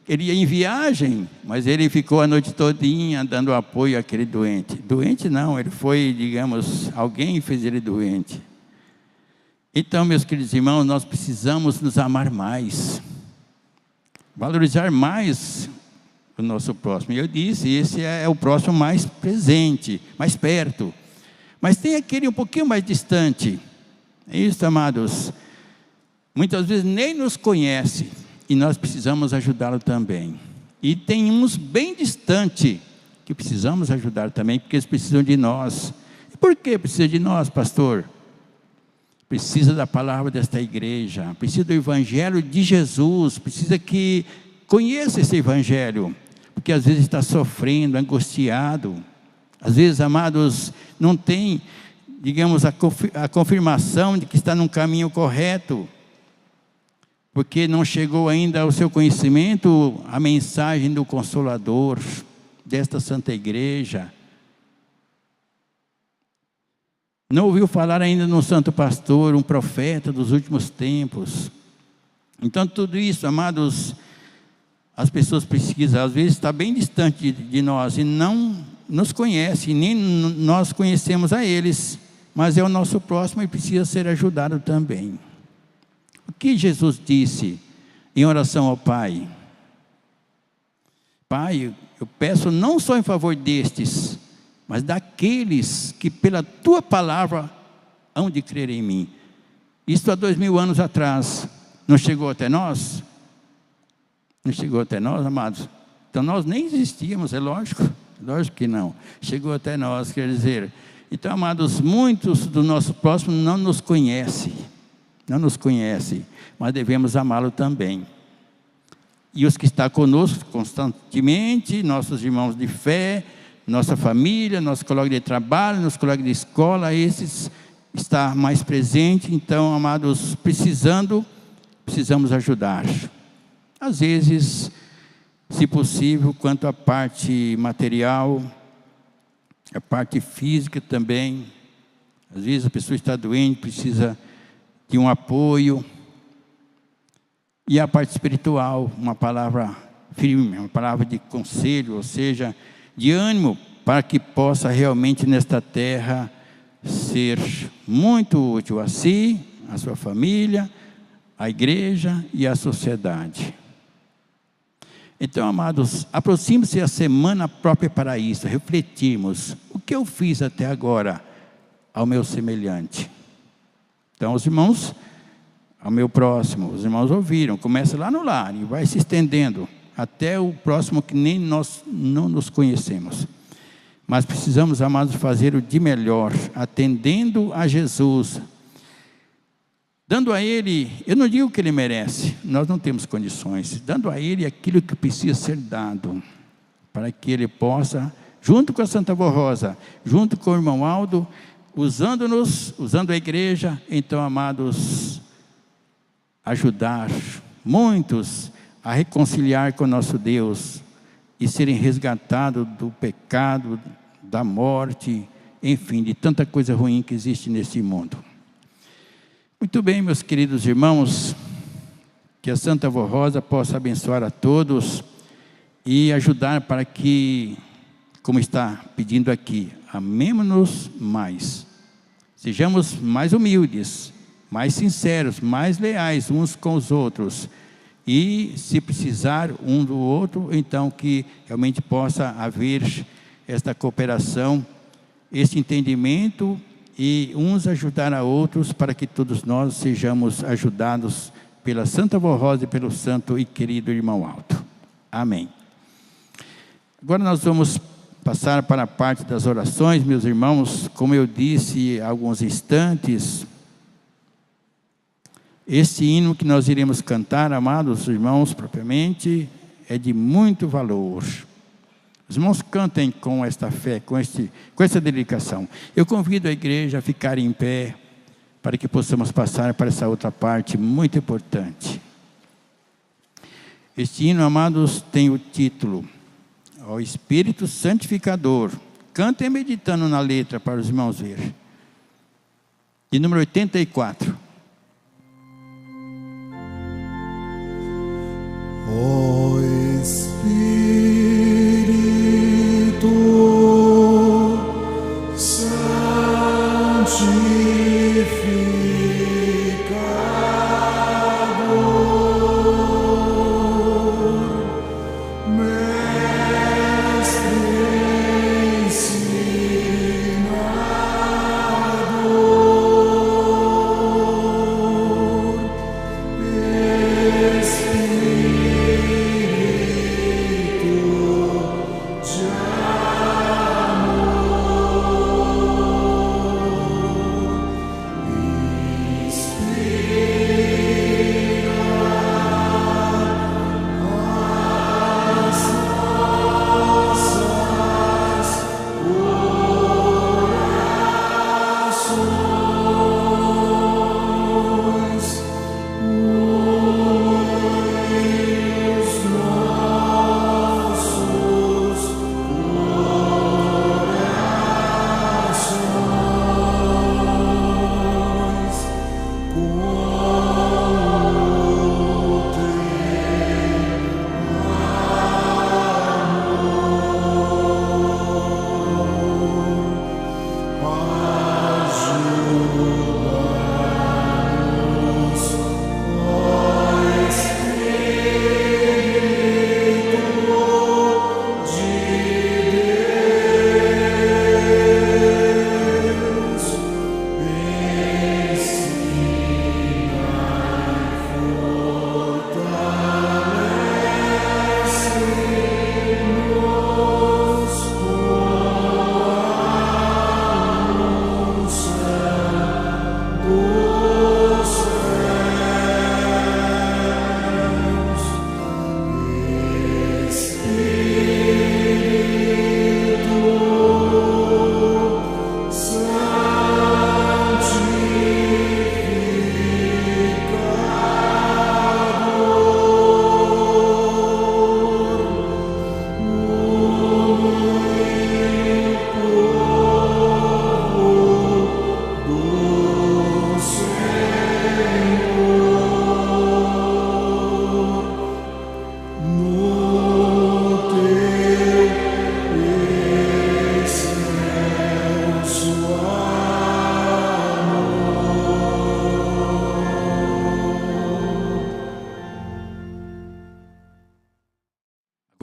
Speaker 1: Ele ia em viagem, mas ele ficou a noite todinha dando apoio àquele doente. Doente não, ele foi, digamos, alguém fez ele doente. Então, meus queridos irmãos, nós precisamos nos amar mais, valorizar mais o nosso próximo. E eu disse, esse é o próximo mais presente, mais perto. Mas tem aquele um pouquinho mais distante. É isso, amados. Muitas vezes nem nos conhece e nós precisamos ajudá-lo também. E tem uns bem distantes que precisamos ajudar também, porque eles precisam de nós. E por que precisa de nós, pastor? Precisa da palavra desta igreja, precisa do evangelho de Jesus, precisa que conheça esse evangelho, porque às vezes está sofrendo, angustiado, às vezes, amados, não tem, digamos, a confirmação de que está num caminho correto, porque não chegou ainda ao seu conhecimento a mensagem do Consolador, desta Santa Igreja. Não ouviu falar ainda no Santo Pastor, um profeta dos últimos tempos. Então, tudo isso, amados, as pessoas precisam, às vezes está bem distante de nós e não nos conhece, nem nós conhecemos a eles, mas é o nosso próximo e precisa ser ajudado também. O que Jesus disse em oração ao Pai? Pai, eu peço não só em favor destes, mas daqueles que pela Tua palavra hão de crer em mim. Isto há 2000 anos atrás, não chegou até nós? Não chegou até nós, amados? Então nós nem existíamos, é lógico que não. Chegou até nós, quer dizer. Então, amados, muitos do nosso próximo não nos conhecem, mas devemos amá-lo também. E os que estão conosco constantemente, nossos irmãos de fé, nossa família, nosso colega de trabalho, nosso colega de escola, esses está mais presente. Então, amados, precisamos ajudar. Às vezes, se possível, quanto à parte material, a parte física também. Às vezes a pessoa está doente, precisa de um apoio. E a parte espiritual, uma palavra firme, uma palavra de conselho, ou seja, de ânimo, para que possa realmente nesta terra ser muito útil a si, a sua família, a igreja e a sociedade. Então, amados, aproxime-se a semana própria para isso, refletirmos. O que eu fiz até agora ao meu semelhante? Então, os irmãos, ao meu próximo, os irmãos ouviram, começa lá no lar e vai se estendendo até o próximo que nem nós não nos conhecemos. Mas precisamos, amados, fazer o de melhor, atendendo a Jesus, dando a Ele, eu não digo que Ele merece, nós não temos condições, dando a Ele aquilo que precisa ser dado, para que Ele possa, junto com a Santa Vó Rosa, junto com o irmão Aldo, usando a igreja, então, amados, ajudar muitos a reconciliar com nosso Deus e serem resgatados do pecado, da morte, enfim, de tanta coisa ruim que existe nesse mundo. Muito bem, meus queridos irmãos, que a Santa Vó Rosa possa abençoar a todos e ajudar para que, como está pedindo aqui, amemo-nos mais, sejamos mais humildes, mais sinceros, mais leais uns com os outros, e se precisar um do outro, então que realmente possa haver esta cooperação, este entendimento, e uns ajudar a outros, para que todos nós sejamos ajudados pela Santa Vó Rosa e pelo santo e querido irmão Alto. Amém. Agora nós vamos passar para a parte das orações, meus irmãos. Como eu disse há alguns instantes, este hino que nós iremos cantar, amados irmãos, propriamente, é de muito valor. Os irmãos cantem com esta fé, com essa dedicação. Eu convido a igreja a ficar em pé, para que possamos passar para essa outra parte muito importante. Este hino, amados, tem o título, Ó Espírito Santificador. Cantem meditando na letra, para os irmãos verem. De número 84.
Speaker 2: Ó Espírito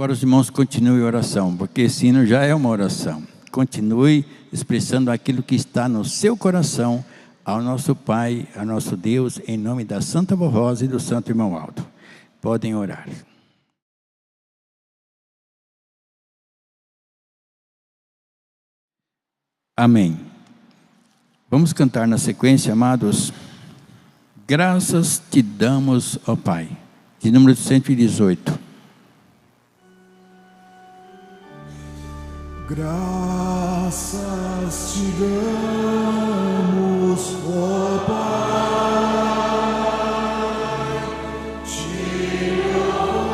Speaker 1: Agora os irmãos continuem a oração, porque esse hino já é uma oração. Continue expressando aquilo que está no seu coração ao nosso Pai, ao nosso Deus, em nome da Santa Vó Rosa e do Santo Irmão Alto. Podem orar. Amém. Vamos cantar na sequência, amados. Graças te damos, ó Pai. De número 118.
Speaker 2: Graças te damos, ó Pai, te louvamos.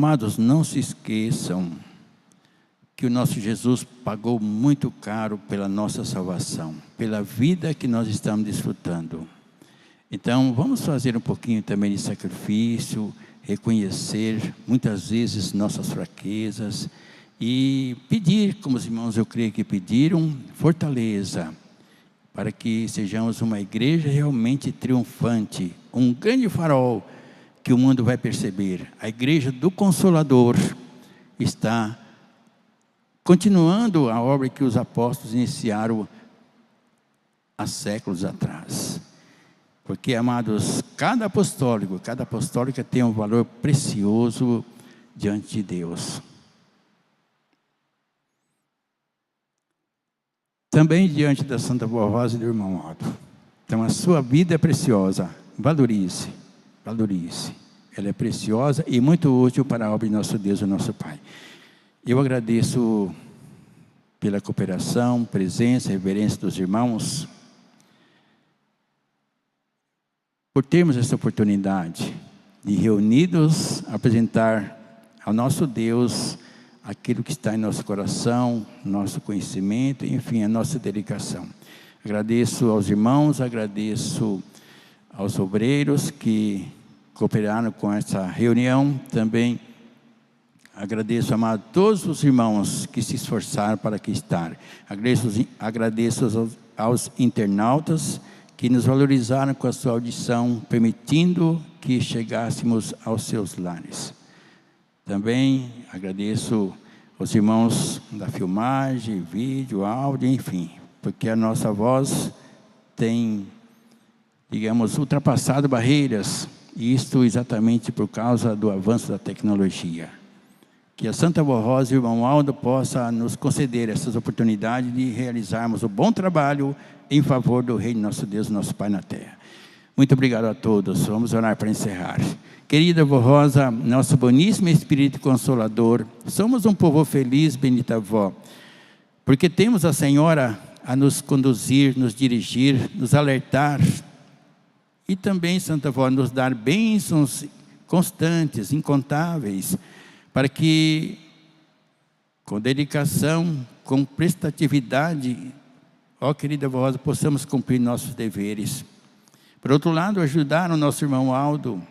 Speaker 1: Amados, não se esqueçam que o nosso Jesus pagou muito caro pela nossa salvação, pela vida que nós estamos desfrutando. Então, vamos fazer um pouquinho também de sacrifício, reconhecer muitas vezes nossas fraquezas e pedir, como os irmãos eu creio que pediram, fortaleza, para que sejamos uma igreja realmente triunfante, um grande farol que o mundo vai perceber. A igreja do Consolador está continuando a obra que os apóstolos iniciaram há séculos atrás. Porque, amados, cada apostólica tem um valor precioso diante de Deus. Também diante da Santa Boa Rosa e do irmão Aldo. Então, a sua vida é preciosa. Valorize, valorize. Ela é preciosa e muito útil para a obra de nosso Deus e nosso Pai. Eu agradeço pela cooperação, presença, reverência dos irmãos, por termos essa oportunidade de reunidos apresentar ao nosso Deus aquilo que está em nosso coração, nosso conhecimento, enfim, a nossa dedicação. Agradeço aos irmãos, agradeço aos obreiros que cooperaram com essa reunião. Também agradeço, amado, todos os irmãos que se esforçaram para aqui estar. Agradeço aos internautas que nos valorizaram com a sua audição, permitindo que chegássemos aos seus lares. Também agradeço aos irmãos da filmagem, vídeo, áudio, enfim, porque a nossa voz tem, digamos, ultrapassado barreiras, e isto exatamente por causa do avanço da tecnologia. Que a Santa Boa Rosa e o irmão Aldo possa nos conceder essas oportunidades de realizarmos o bom trabalho em favor do Reino de nosso Deus, nosso Pai na terra. Muito obrigado a todos. Vamos orar para encerrar. Querida Vó Rosa, nosso boníssimo Espírito Consolador, somos um povo feliz, bendita Vó, porque temos a Senhora a nos conduzir, nos dirigir, nos alertar, e também, Santa Vó, nos dar bênçãos constantes, incontáveis, para que, com dedicação, com prestatividade, ó querida Vó Rosa, possamos cumprir nossos deveres. Por outro lado, ajudar o nosso irmão Aldo,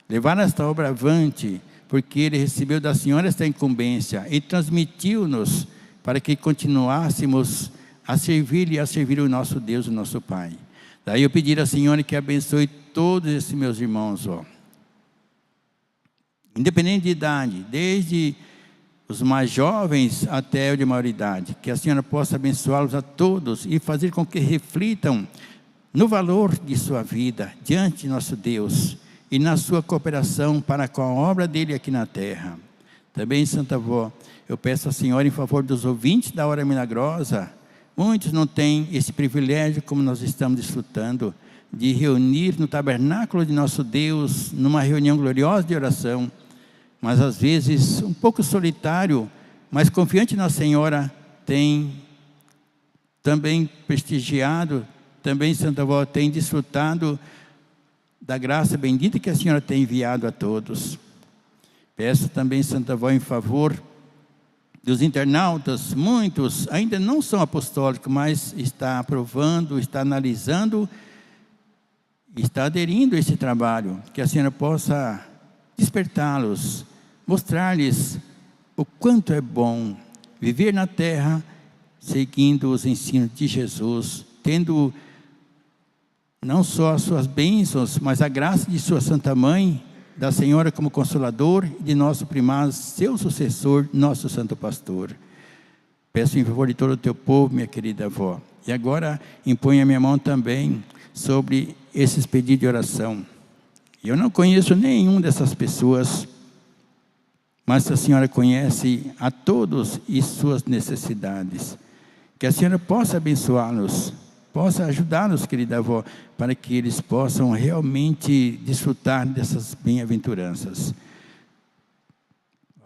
Speaker 1: levar esta obra avante, porque ele recebeu da Senhora esta incumbência e transmitiu-nos para que continuássemos a servir e a servir o nosso Deus, o nosso Pai. Daí eu pedir à Senhora que abençoe todos esses meus irmãos, ó. Independente de idade, desde os mais jovens até o de maioridade, que a Senhora possa abençoá-los a todos e fazer com que reflitam no valor de sua vida diante de nosso Deus e na sua cooperação para com a obra dele aqui na terra. Também, Santa Vó, eu peço à Senhora em favor dos ouvintes da Hora Milagrosa. Muitos não têm esse privilégio como nós estamos desfrutando, de reunir no tabernáculo de nosso Deus, numa reunião gloriosa de oração, mas às vezes um pouco solitário, mas confiante na Senhora, tem também prestigiado, também Santa Vó tem desfrutado da graça bendita que a Senhora tem enviado a todos. Peço também, Santa Vó, em favor dos internautas, muitos ainda não são apostólicos, mas está aprovando, está analisando, está aderindo a esse trabalho, que a Senhora possa despertá-los, mostrar-lhes o quanto é bom viver na terra, seguindo os ensinos de Jesus, tendo não só as suas bênçãos, mas a graça de sua Santa Mãe, da Senhora como Consolador, e de nosso primado, seu sucessor, nosso Santo Pastor. Peço em favor de todo o teu povo, minha querida avó. E agora imponho a minha mão também sobre esses pedidos de oração. Eu não conheço nenhum dessas pessoas, mas a Senhora conhece a todos e suas necessidades. Que a Senhora possa abençoá-los, possa ajudá-los, querida avó, para que eles possam realmente desfrutar dessas bem-aventuranças.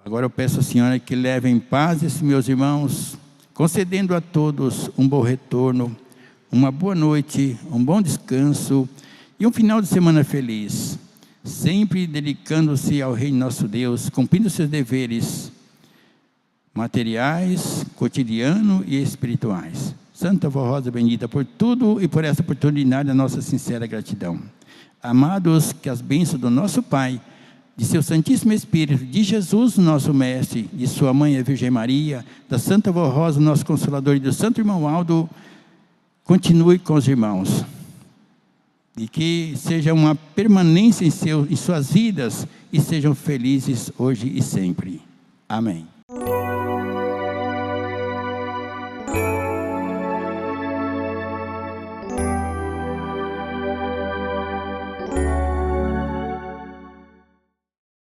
Speaker 1: Agora eu peço à Senhora que leve em paz esses meus irmãos, concedendo a todos um bom retorno, uma boa noite, um bom descanso e um final de semana feliz. sempre dedicando-se ao reino de nosso Deus, cumprindo seus deveres materiais, cotidianos e espirituais. Santa Vó Rosa bendita por tudo e por essa oportunidade, a nossa sincera gratidão. Amados, que as bênçãos do nosso Pai, de seu Santíssimo Espírito, de Jesus, nosso Mestre, de sua Mãe, a Virgem Maria, da Santa Vó Rosa, nosso Consolador, e do Santo Irmão Aldo, continue com os irmãos. E que seja uma permanência em suas vidas e sejam felizes hoje e sempre. Amém.